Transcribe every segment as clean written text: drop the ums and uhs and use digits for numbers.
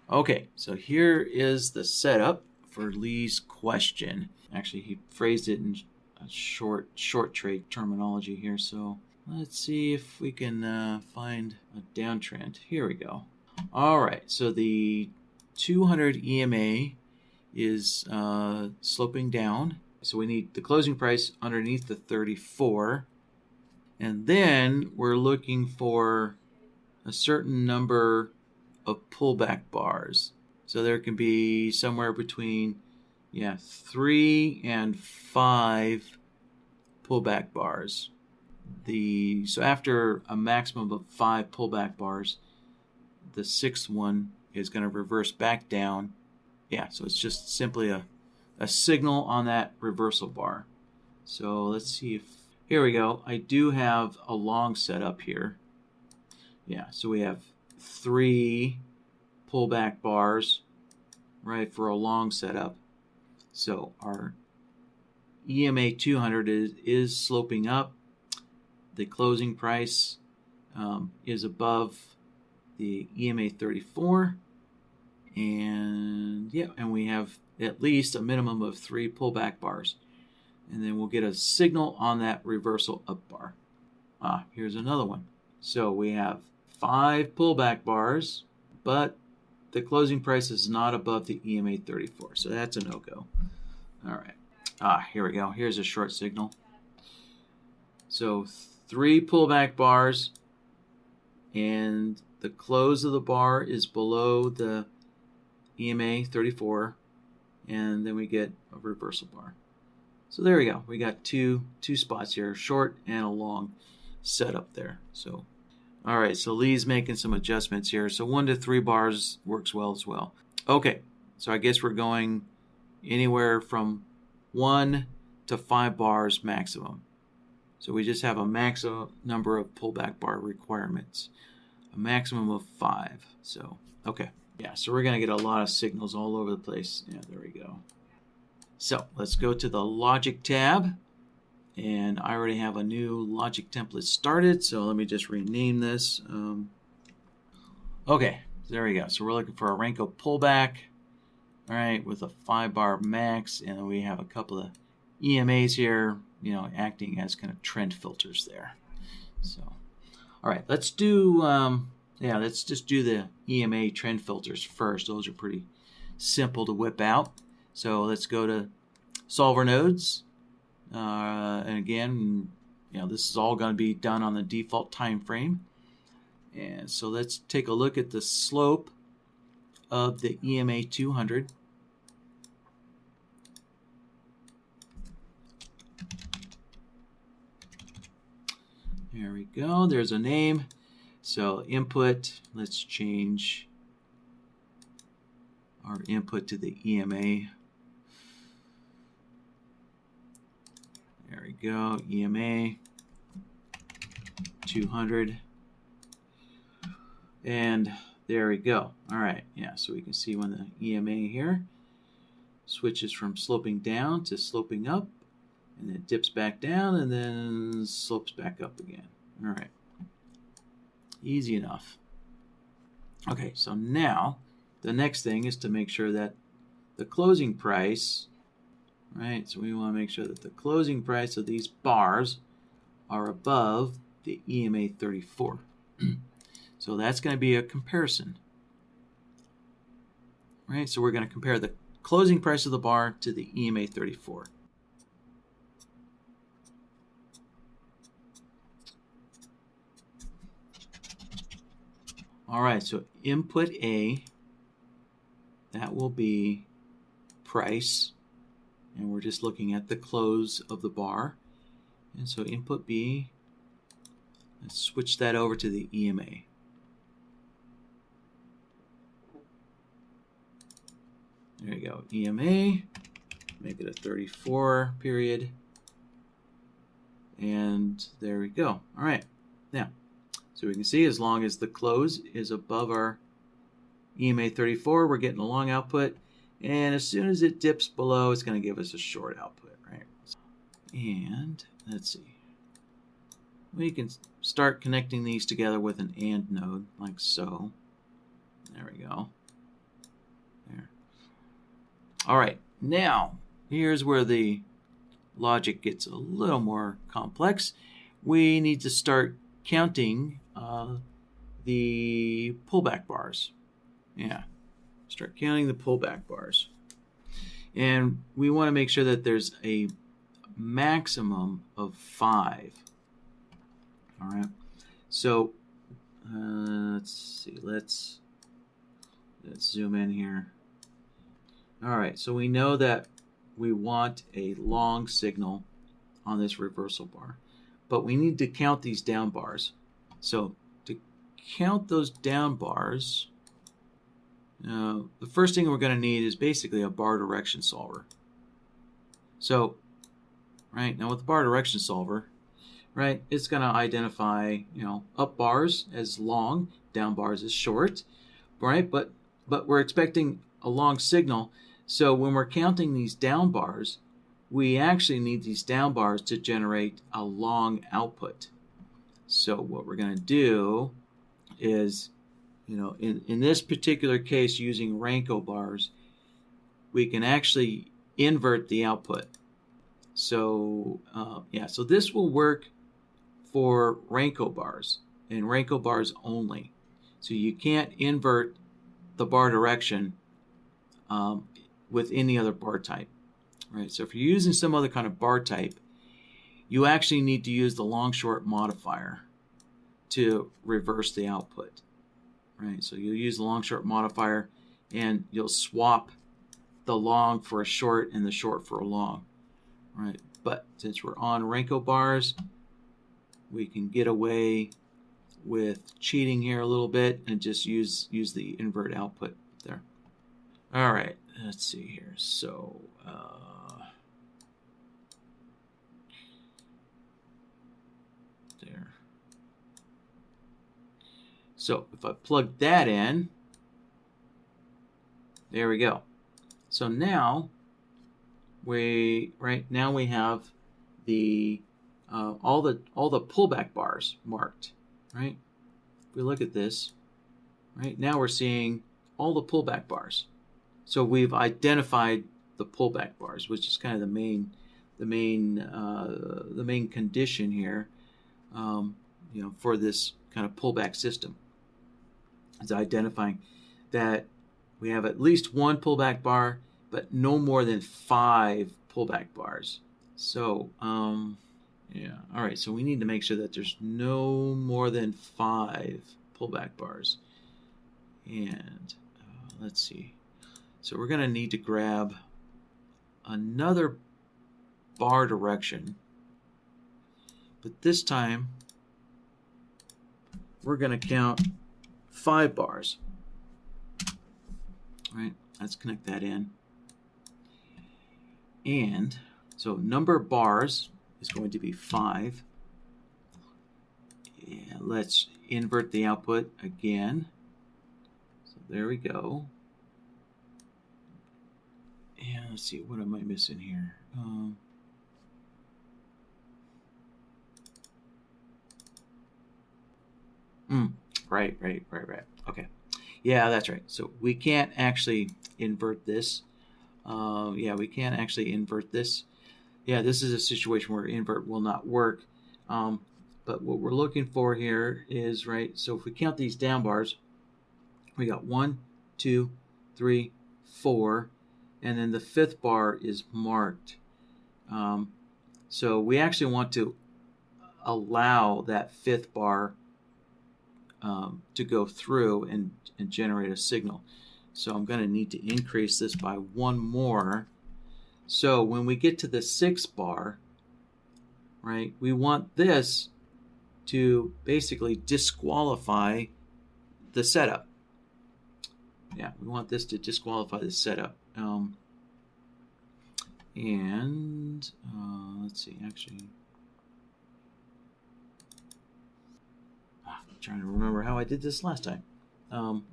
Okay, so here is the setup for Lee's question. Actually, he phrased it in a short trade terminology here. So let's see if we can find a downtrend. Here we go. All right, so the 200 EMA is sloping down. So we need the closing price underneath the 34. And then we're looking for a certain number of pullback bars. So there can be somewhere between 3 and 5 pullback bars. So after a maximum of 5 pullback bars, the 6th one is going to reverse back down. Yeah, so it's just simply a signal on that reversal bar. So let's see if, here we go. I do have a long setup here. Yeah, so we have 3 pullback bars, right, for a long setup. So our EMA 200 is sloping up. The closing price is above the EMA 34. And we have at least a minimum of 3 pullback bars. And then we'll get a signal on that reversal up bar. Here's another one. So we have 5 pullback bars, but the closing price is not above the EMA 34. So that's a no-go. All right. Here we go. Here's a short signal. So 3 pullback bars, and the close of the bar is below the EMA 34, and then we get a reversal bar. So there we go. We got two spots here, short and a long setup there. So, all right. So Lee's making some adjustments here. So 1 to 3 bars works well as well. Okay. So I guess we're going anywhere from 1 to 5 bars maximum. So we just have a maximum number of pullback bar requirements, a maximum of 5. So, okay. Yeah, so we're going to get a lot of signals all over the place. Yeah, there we go. So let's go to the Logic tab. And I already have a new Logic template started, so let me just rename this. Okay, there we go. So we're looking for a Renko pullback, all right, with a 5-bar max, and then we have a couple of EMAs here, acting as kind of trend filters there. So, all right, let's do, let's just do the EMA trend filters first. Those are pretty simple to whip out. So let's go to solver nodes. And again, this is all going to be done on the default time frame. And so let's take a look at the slope of the EMA 200. There we go. There's a name. So input, let's change our input to the EMA. There we go, EMA 200. And there we go. All right, so we can see when the EMA here switches from sloping down to sloping up, and then dips back down and then slopes back up again. All right, easy enough. Okay, so now the next thing is to make sure that the closing price, right? So we want to make sure that the closing price of these bars are above the EMA 34. So that's going to be a comparison, right? So we're going to compare the closing price of the bar to the EMA 34. All right, so input A, that will be price, and we're just looking at the close of the bar. And so input B, let's switch that over to the EMA. There you go, EMA, make it a 34 period. And there we go. All right, now, so we can see as long as the close is above our EMA 34, we're getting a long output. And as soon as it dips below, it's going to give us a short output, right? And let's see. We can start connecting these together with an AND node, like so. There we go. All right, now here's where the logic gets a little more complex. We need to start counting the pullback bars. Yeah, start counting the pullback bars. And we want to make sure that there's a maximum of 5. All right, so let's see, let's zoom in here. All right, so we know that we want a long signal on this reversal bar, but we need to count these down bars. So to count those down bars, the first thing we're going to need is basically a bar direction solver. So, right, now with the bar direction solver, right, it's going to identify, up bars as long, down bars as short, right? But we're expecting a long signal. So when we're counting these down bars, we actually need these down bars to generate a long output. So what we're going to do is, in this particular case, using Renko bars, we can actually invert the output. So so this will work for Renko bars and Renko bars only. So you can't invert the bar direction with any other bar type, right? So if you're using some other kind of bar type, you actually need to use the long-short modifier to reverse the output, right? So you'll use the long-short modifier and you'll swap the long for a short and the short for a long, right? But since we're on Renko bars, we can get away with cheating here a little bit and just use the invert output there. All right, let's see here. So there. So if I plug that in, there we go. So now we have the all the pullback bars marked, right? If we look at this, right, now we're seeing all the pullback bars. So we've identified the pullback bars, which is kind of the main condition here, for this kind of pullback system. Is identifying that we have at least one pullback bar, but no more than 5 pullback bars. So, all right. So we need to make sure that there's no more than 5 pullback bars. And let's see. So we're going to need to grab another bar direction, but this time we're going to count 5 bars. All right, let's connect that in. And so number of bars is going to be 5. And let's invert the output again. So there we go. And let's see, what am I missing here? Right. Okay. Yeah, that's right. So we can't actually invert this. We can't actually invert this. Yeah, this is a situation where invert will not work. But what we're looking for here is, right, so if we count these down bars, we got 1, 2, 3, 4, and then the 5th bar is marked. So we actually want to allow that 5th bar to go through and generate a signal. So I'm going to need to increase this by 1 more. So when we get to the 6th bar, right, we want this to basically disqualify the setup. Yeah, we want this to disqualify the setup. Let's see, actually, I'm trying to remember how I did this last time.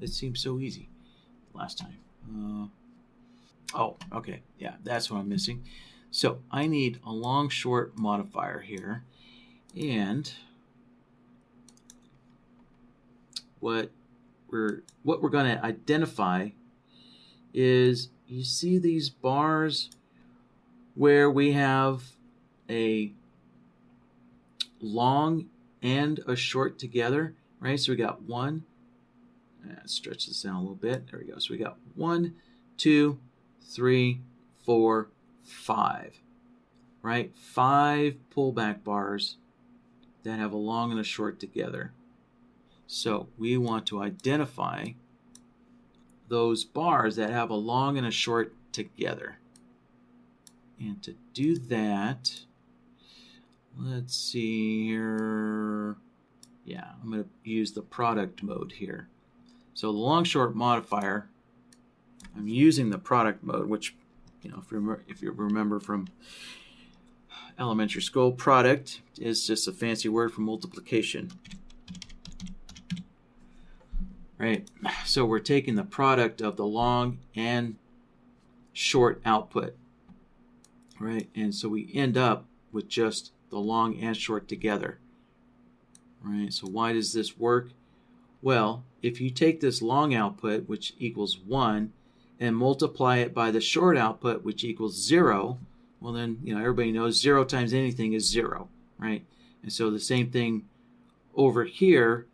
It seemed so easy last time. Okay, yeah, that's what I'm missing. So I need a long-short modifier here, and what we're going to identify is, you see these bars where we have a long and a short together, right? So we got one, stretch this down a little bit. There we go. So we got 1, 2, 3, 4, 5, right? 5 pullback bars that have a long and a short together. So we want to identify those bars that have a long and a short together. And to do that, let's see here. Yeah, I'm going to use the product mode here. So the long short modifier, I'm using the product mode, which, if you remember from elementary school, product is just a fancy word for multiplication. Right? So we're taking the product of the long and short output. Right? And so we end up with just the long and short together. Right? So why does this work? Well, if you take this long output, which equals 1, and multiply it by the short output, which equals 0, well then, everybody knows 0 times anything is 0, right? And so the same thing over here,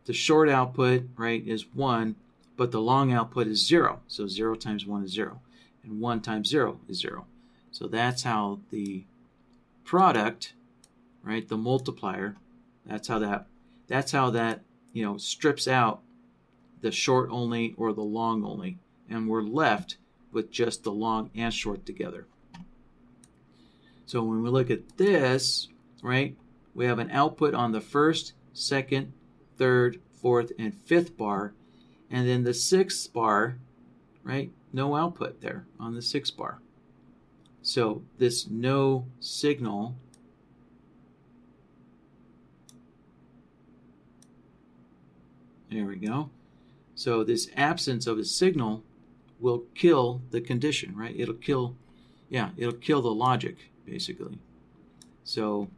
the short output, right, is 1, but the long output is 0. So 0 times 1 is 0, and 1 times 0 is 0. So that's how the product, right, the multiplier, that's how that strips out the short only or the long only, and we're left with just the long and short together. So when we look at this, right, we have an output on the first, second, third, fourth, and fifth bar, and then the sixth bar, right, no output there on the sixth bar. So this no signal there we go. So this absence of a signal will kill the condition, right? It'll kill the logic, basically. So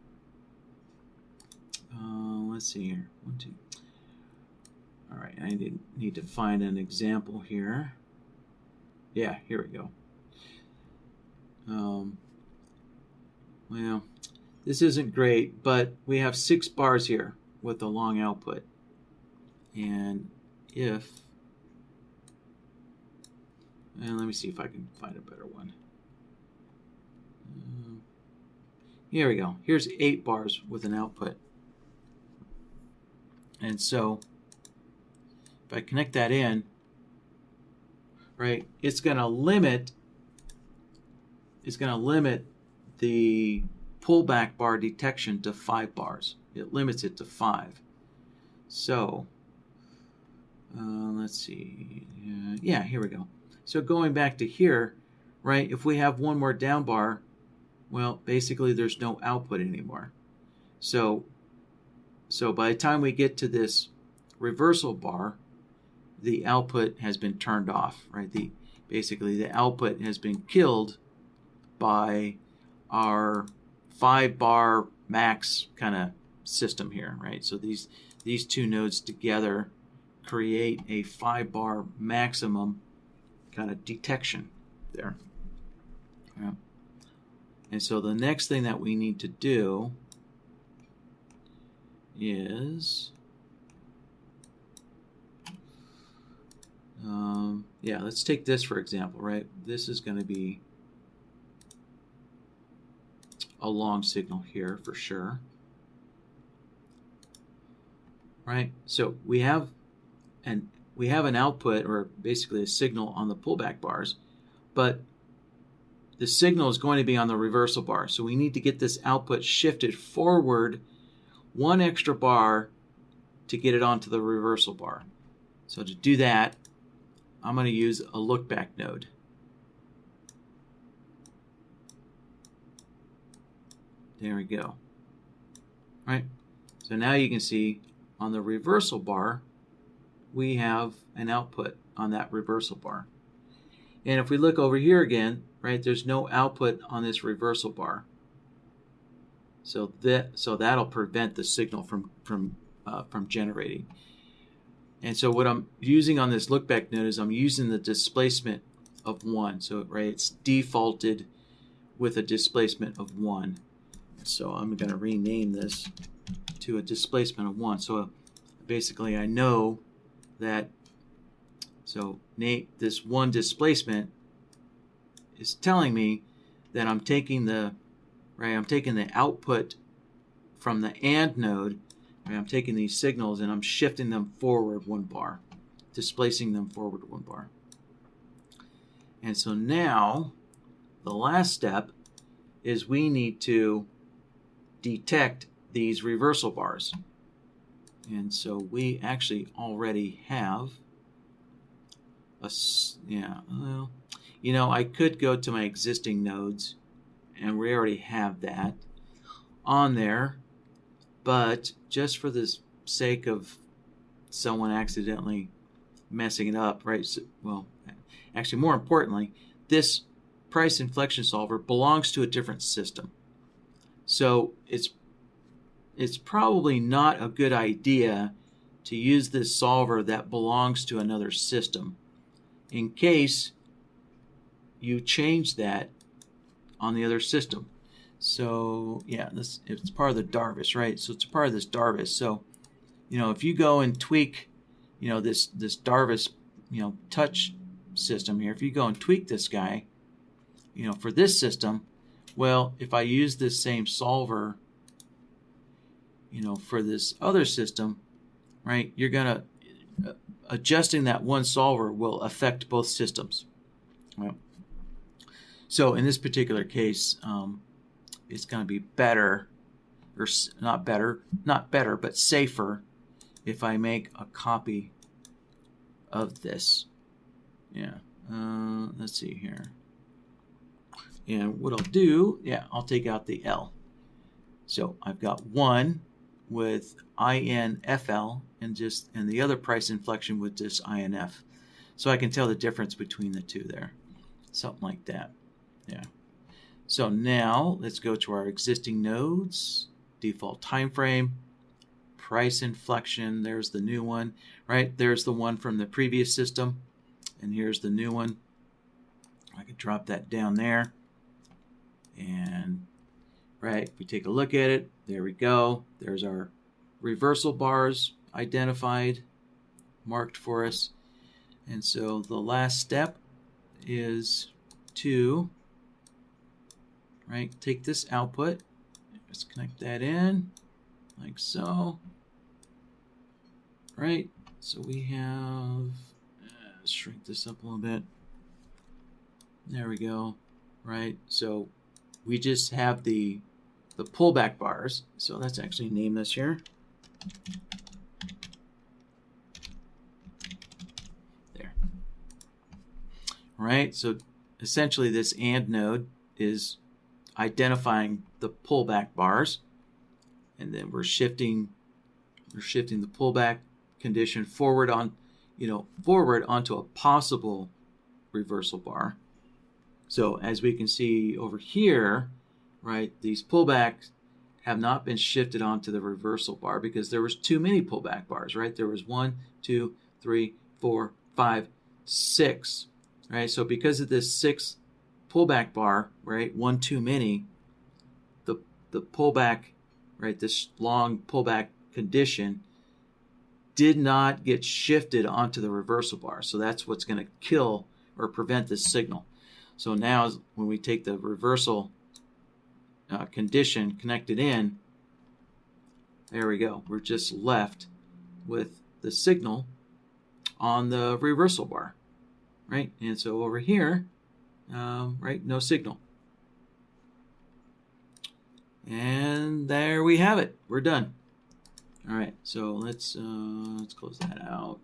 let's see here. 1, 2. All right, I need to find an example here. Yeah, here we go. Well, this isn't great, but we have 6 bars here with a long output. And let me see if I can find a better one. Here we go. Here's 8 bars with an output. And so if I connect that in, right, it's going to limit the pullback bar detection to 5 bars. It limits it to 5. So let's see. Yeah, here we go. So going back to here, right, if we have one more down bar, well, basically there's no output anymore. So by the time we get to this reversal bar, the output has been turned off, right? Basically the output has been killed by our 5 bar max kind of system here, right? So these 2 nodes together create a 5 bar maximum kind of detection there. Yeah. And so the next thing that we need to do is let's take this for example, right? This is going to be a long signal here for sure, right? So we have an output, or basically a signal, on the pullback bars, but the signal is going to be on the reversal bar. So we need to get this output shifted forward 1 extra bar to get it onto the reversal bar. So to do that, I'm going to use a look back node. There we go. Right? So now you can see on the reversal bar, we have an output on that reversal bar. And if we look over here again, right, there's no output on this reversal bar. So that'll prevent the signal from generating. And so what I'm using on this lookback node is I'm using the displacement of 1. So, right, it's defaulted with a displacement of 1. So I'm going to rename this to a displacement of 1. So basically I know that, so this 1 displacement is telling me that I'm taking the output from the AND node, right? I'm taking these signals and I'm shifting them forward 1 bar, displacing them forward 1 bar. And so now the last step is we need to detect these reversal bars. And so we actually already have I could go to my existing nodes and we already have that on there, but just for the sake of someone accidentally messing it up, right? So, well, actually more importantly, this price inflection solver belongs to a different system. So it's probably not a good idea to use this solver that belongs to another system in case you change that on the other system. So yeah, it's part of the Darvis, right? So it's part of this Darvis. So if you go and tweak this Darvis touch system here, if you go and tweak this guy for this system, well, if I use this same solver for this other system, right, you're gonna adjusting that one solver will affect both systems. Well, so in this particular case, it's going to be better, or not better, but safer if I make a copy of this. Yeah. Let's see here. And what I'll do, I'll take out the L. So I've got 1 with INFL and the other price inflection with just INF. So I can tell the difference between the two there. Something like that. Yeah. So now let's go to our existing nodes, default time frame, price inflection. There's the new one, right? There's the one from the previous system, and here's the new one. I can drop that down there, and right, we take a look at it. There we go. There's our reversal bars identified, marked for us. And so the last step is to take this output, let's connect that in like so, right? So we have, shrink this up a little bit. There we go, right? So we just have the pullback bars. So let's actually name this here. There. Right, so essentially this AND node is identifying the pullback bars, and then we're shifting the pullback condition forward onto a possible reversal bar. So as we can see over here, right, these pullbacks have not been shifted onto the reversal bar because there was too many pullback bars, right? There was 1, 2, 3, 4, 5, 6, right? So because of this 6th pullback bar, right, 1 too many, the pullback, right, this long pullback condition did not get shifted onto the reversal bar. So that's what's going to kill or prevent this signal. So now when we take the reversal condition connected in, there we go. We're just left with the signal on the reversal bar, right? And so over here, right, no signal. And there we have it. We're done. All right, so let's close that out.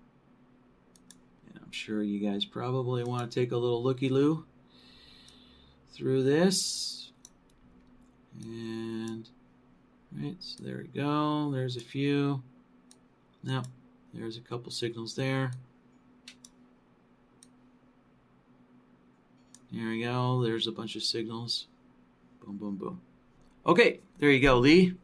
And I'm sure you guys probably want to take a little looky-loo through this. And right, so there we go. There's a few. Now, there's a couple signals there. There we go. There's a bunch of signals. Boom, boom, boom. Okay, there you go, Lee.